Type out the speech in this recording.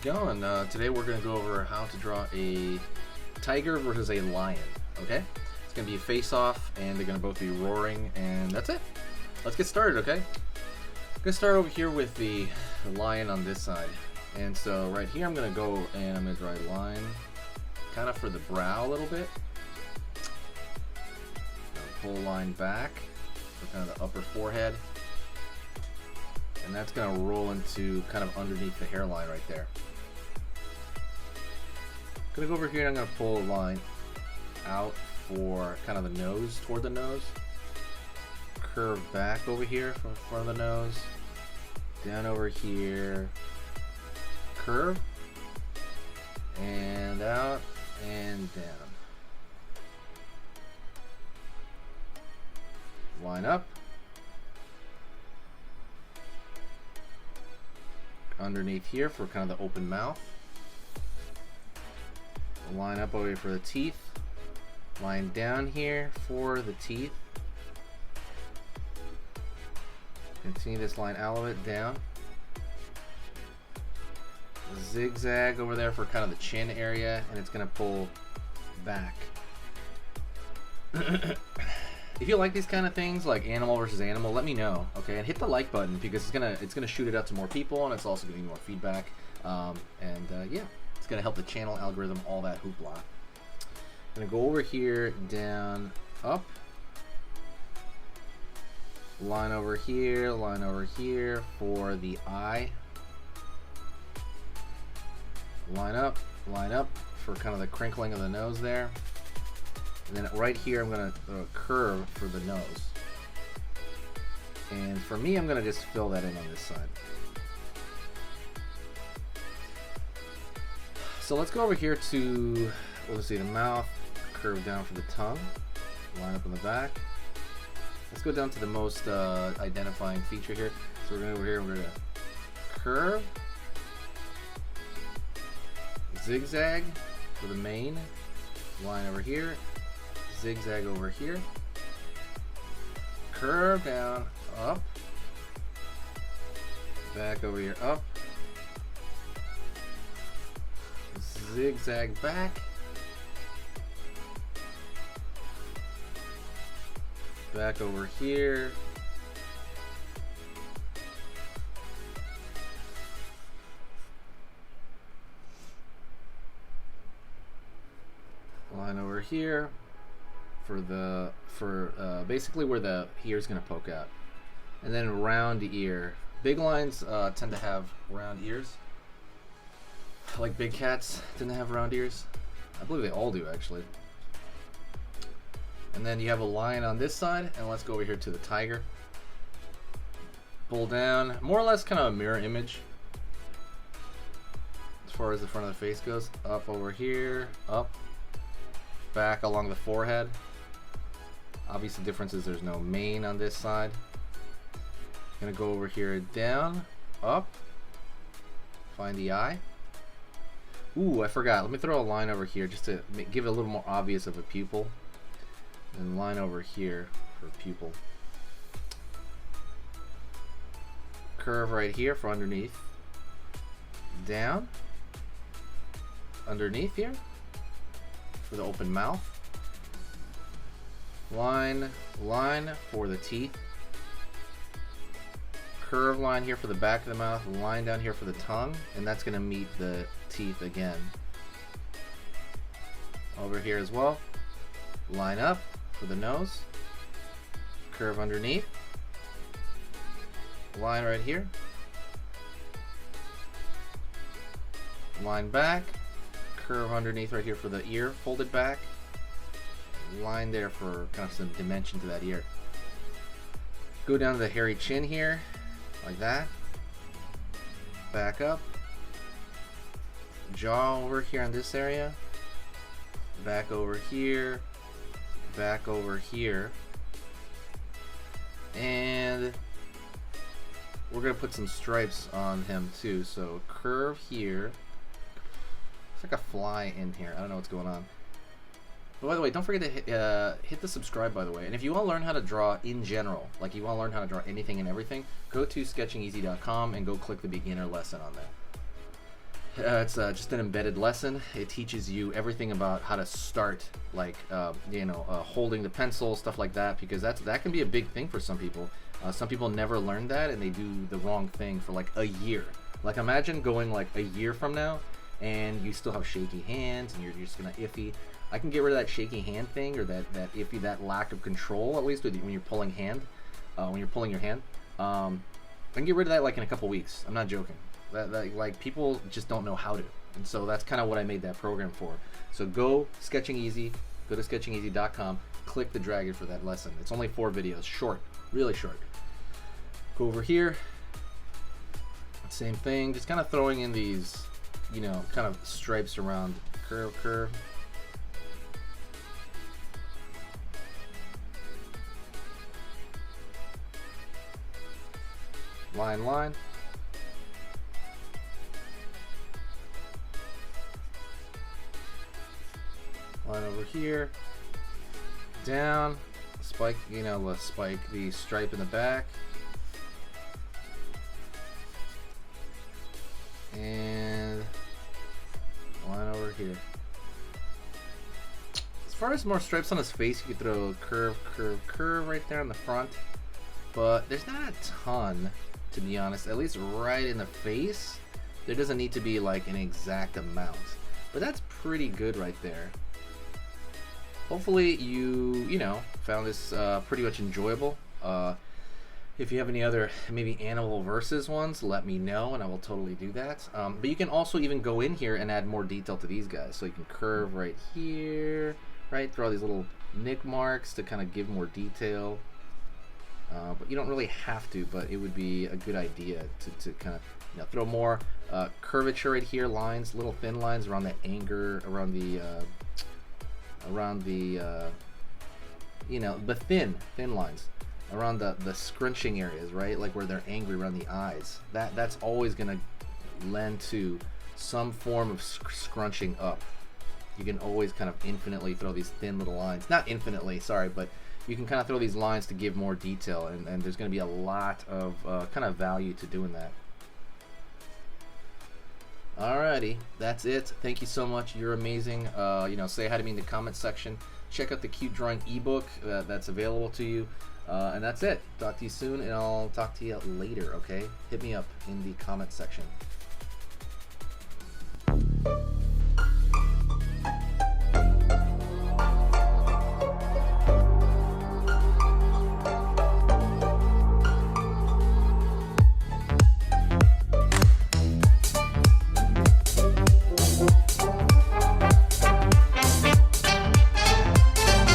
going? Today we're going to go over how to draw a tiger versus a lion, okay? It's going to be a face-off, and they're going to both be roaring, and that's it. Let's get started, okay? I'm going to start over here with the lion on this side. And so right here I'm going to go and I'm going to draw a line kind of for the brow a little bit. Pull a line back for kind of the upper forehead. And that's going to roll into kind of underneath the hairline right there. I'm going to go over here and I'm going to pull a line out for kind of the nose, toward the nose. Curve back over here from the front of the nose. Down over here. Curve. And out and down. Line up. Underneath here for kind of the open mouth. Line up over here for the teeth. Line down here for the teeth. Continue this line out of it, down. Zigzag over there for kind of the chin area, and it's going to pull back. If you like these kind of things, like animal versus animal, let me know, okay? And hit the like button because it's gonna shoot it out to more people, and it's also giving more feedback. Yeah, it's gonna help the channel algorithm, all that hoopla. I'm gonna go over here, down, up. Line over here for the eye. Line up for kind of the crinkling of the nose there. And then right here, I'm going to curve for the nose. And for me, I'm going to just fill that in on this side. So let's go over here to, let's see, the mouth, curve down for the tongue, line up in the back. Let's go down to the most identifying feature here. So we're going to over here, we're going to curve, zigzag for the mane, line over here. Zigzag over here, curve down, up, back over here, up, zigzag back, back over here, line over here. For basically where the ear is going to poke out, and then round ear. Big lions tend to have round ears, like big cats tend to have round ears. I believe they all do actually. And then you have a lion on this side, and let's go over here to the tiger. Pull down, more or less kind of a mirror image as far as the front of the face goes. Up over here, up, back along the forehead. Obviously, the difference is there's no mane on this side. Gonna go over here, down, up, find the eye. Ooh, I forgot. Let me throw a line over here just to give it a little more obvious of a pupil. And line over here for pupil. Curve right here for underneath. Down, underneath here for the open mouth. Line for the teeth. Curve line here for the back of the mouth. Line down here for the tongue, and that's going to meet the teeth again. Over here as well. Line up for the nose. Curve underneath. Line right here. Line back. Curve underneath right here for the ear, folded back. Line there for kind of some dimension to that ear. Go down to the hairy chin here, like that. Back up. Jaw over here on this area. Back over here. Back over here. And we're going to put some stripes on him too. So curve here. It's like a fly in here. I don't know what's going on. But by the way, don't forget to hit the subscribe, by the way. And if you want to learn how to draw in general, like you want to learn how to draw anything and everything, go to sketchingeasy.com and go click the beginner lesson on there. It's just an embedded lesson. It teaches you everything about how to start, like holding the pencil, stuff like that, because that can be a big thing for some people. Some people never learn that, and they do the wrong thing for like a year. Like imagine going like a year from now, and you still have shaky hands, and you're just gonna iffy. I can get rid of that shaky hand thing, or that iffy, that lack of control, at least when you're pulling when you're pulling your hand. I can get rid of that like in a couple weeks. I'm not joking. That like people just don't know how to, and so that's kind of what I made that program for. So go Sketching Easy, go to sketchingeasy.com, click the dragon for that lesson. It's only 4 videos, short, really short. Go over here, same thing, just kind of throwing in these, kind of stripes around curve. Line. Line over here, down, spike, let's spike the stripe in the back, and line over here. As far as more stripes on his face, you could throw curve right there in the front, but there's not a ton, to be honest, at least right in the face. There doesn't need to be like an exact amount, but that's pretty good right there. Hopefully you found this pretty much enjoyable. If you have any other maybe animal versus ones, let me know and I will totally do that. But you can also even go in here and add more detail to these guys. So you can curve right here, right? Throw these little nick marks to kind of give more detail. But you don't really have to, but it would be a good idea to kind of throw more curvature right here, lines, little thin lines around the anger, around the the thin lines around the scrunching areas, right? Like where they're angry, around the eyes. That's always gonna lend to some form of scrunching up. You can always kind of infinitely throw these thin little lines. Not infinitely, sorry, but you can kind of throw these lines to give more detail, and there's going to be a lot of kind of value to doing that. Alrighty, that's it. Thank you so much. You're amazing. Say hi to me in the comment section. Check out the Cute Drawing ebook that's available to you. And that's it. Talk to you soon, and I'll talk to you later, okay? Hit me up in the comment section.